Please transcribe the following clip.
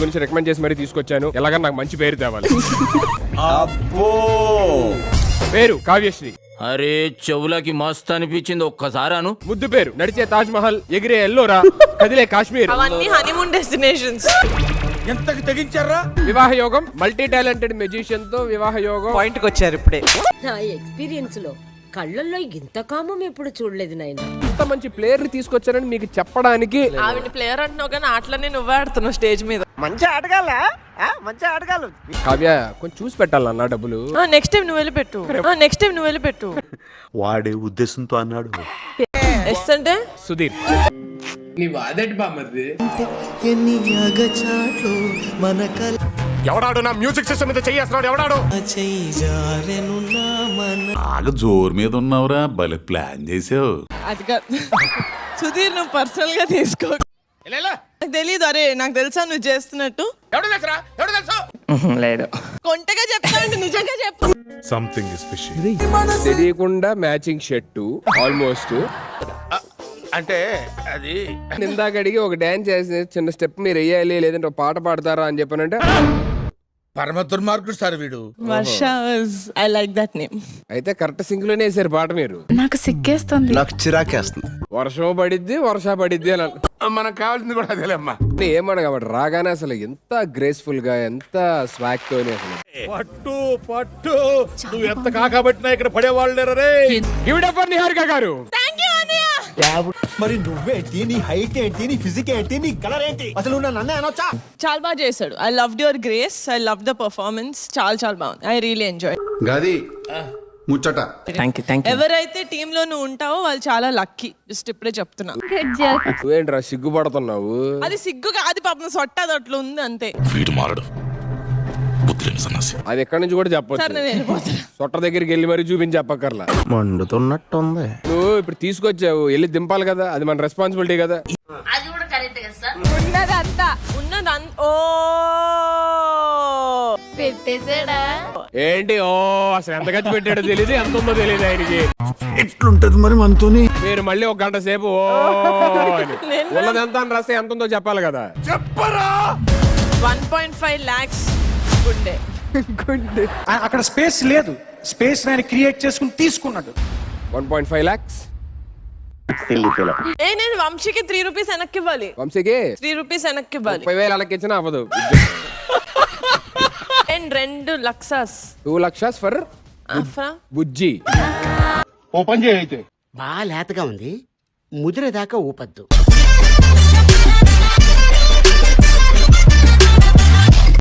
గురించి రికమెండ్ చేసి మరీ తీసుకొచ్చాను. ఎలాగ నాకు మంచి పేరు తేవాలి. పేరు కావ్యశ్రీ. అరే చెవులకి మస్తు అనిపించింది, ఒక్కసారాను. ముద్దు పేరు నడిచే తాజ్ మహల్, ఎగిరే ఎల్లోరా, కదిలే కాశ్మీర్. అవన్నీ హనీమూన్ డెస్టినేషన్స్. ఎంతకి తెగించారా? వివాహ యోగం, మల్టీ టాలెంటెడ్ మెజిషియన్ తో వివాహ యోగం. పాయింట్ కి వచ్చారు ఇప్పుడే. నా ఎక్స్పీరియన్స్ లో కళ్ళల్లో ఇంత కామం ఎప్పుడు చూడలేదు నాయన. ఇంత మంచి ప్లేయర్ ని తీసుకొచ్చారని మీకు చెప్పడానికి. ఆవిడ ప్లేయర్ అంటున్నావు కానీ ఆటలనే నువ్వే ఆడుతున్నావు స్టేజ్ మీద. మంచి ఆటగాళ్ళ మంచి ఆటగాళ్ళు. కావ్య కొంచెం చూసి పెట్టాలన్న డబ్బులు. నెక్స్ట్ టైం నువ్వు వెళ్ళి పెట్టు. వాడే ఉద్దేశంతో అన్నాడు. ఎస్ అంటే సుధీర్. నీ వాదేటి బామ్మది. ఎవడాడు నా మ్యూజిక్ సిస్టమ్ మీద చెయ్యేస్తున్నాడు? ఎవడాడు? బాగా జోరు మీద ఉన్నావురా, భలే ప్లాన్ చేసావు. అది కాదు సుధీర్, నువ్వు పర్సనల్ గా తీసుకో. నాకు తెలీదు. అరే నాకు తెలుసా నువ్వు చేస్తున్నట్టు. లేదు కొంటగా చెప్తానంటే నిజంగా చెప్పు. Something is fishy. తెలియకుండా మ్యాచింగ్ షర్టు ఆల్మోస్ట్. అంటే అది ఇందాక అడిగి ఒక డాన్స్ చేసి చిన్న స్టెప్ మీరు వేయాలి, లేదంటే ఒక పాట పాడతారా అని చెప్పానంటే పరమ దుర్మార్గుడు సార్ వీడు. వర్ష ఐ లైక్ దట్ నేమ్. అయితే కరెక్ట్ సింక్ లోనే వేసారు పాట మీరు. నాకు సిగ్గేస్తుంది. నాకు చిరాకేస్తుంది. వర్షం పడిద్ది అని మనకు కావాల్సింది కూడా అదేలేమ్మా. ఏమన్నా కాబట్టి రాగానే అసలు ఎంత గ్రేస్ఫుల్ గా, ఎంత స్వాగ్ తోనే అసలు. పట్టు నువ్వు ఎంత కాకబట్టినా ఇక్కడ పడేవాళ్ళు రే. Give it up for Niharika garu. మరి నువ్వేంటి, నీ హైట్ ఏంటి, నీ ఫిజిక్ ఏంటి, నీ కలర్ ఏంటి, అసలు నన్ను అనొచ్చా? చాలా బాగా చేశాడు. I loved your grace, I love the performance. చాలా బాగుంది. I really enjoy. గది ముచ్చట. Thank you. ఎవరైతే టీమ్ లో నువ్వు ఉంటావో వాళ్ళు చాలా లక్కీ. జస్ట్ ఇప్పుడే చెప్తున్నా. నువ్వేంట్రా సిగ్గుపడుతున్నావు? అది సిగ్గు కాదు పాపం, సొట్ట అది అట్లా ఉంది అంతే. వీడు మారడు, బుద్ధిలేని సన్నాసి. అది ఎక్కడి నుంచి కూడా సరే చెప్పొచ్చు. నేను వెళ్ళిపోతున్నా. సొట్ట దగ్గరికి వెళ్ళి మరీ చూపించి చెప్పక్కర్లా. మండుతున్నట్టుంది. నువ్వు ఇప్పుడు తీసుకొచ్చావు, వెళ్ళి దింపాలి కదా, అది మన రెస్పాన్సిబిలిటీ కదా. ఉన్నదంతా ఓ పెట్టేసాడా? ఏంటి ఓ అసలు ఎంత ఖర్చు పెట్టాడో తెలియదు, ఎంత ఉందో తెలియదు ఆయనకి. ఎట్లుంటది మరి మనతోని? మీరు మళ్ళీ ఒక గంట సేపు ఓ అని ఉన్నదంతా అని రాస్తే ఎంత ఉందో చెప్పాలి కదా. చెప్పరా? 1.5 lakhs గుండె. అక్కడ స్పేస్ లేదు, స్పేస్ ఆయన క్రియేట్ చేసుకుని తీసుకున్నాడు. 1.5 lakhs. నేను వంశీకి 3 రూపీస్ వెనక్కి ఇవ్వాలి. వంశీకి 3 రూపీస్ వెనక్కి ఇవ్వాలి. 30,000 అలాకిచ్చినా అవ్వదు. And 2 lakhs 2 lakhs for Bujji. Open చేయ అయితే బాగా లేతగా ఉంది, ముదిరేదాకా ఊపద్దు.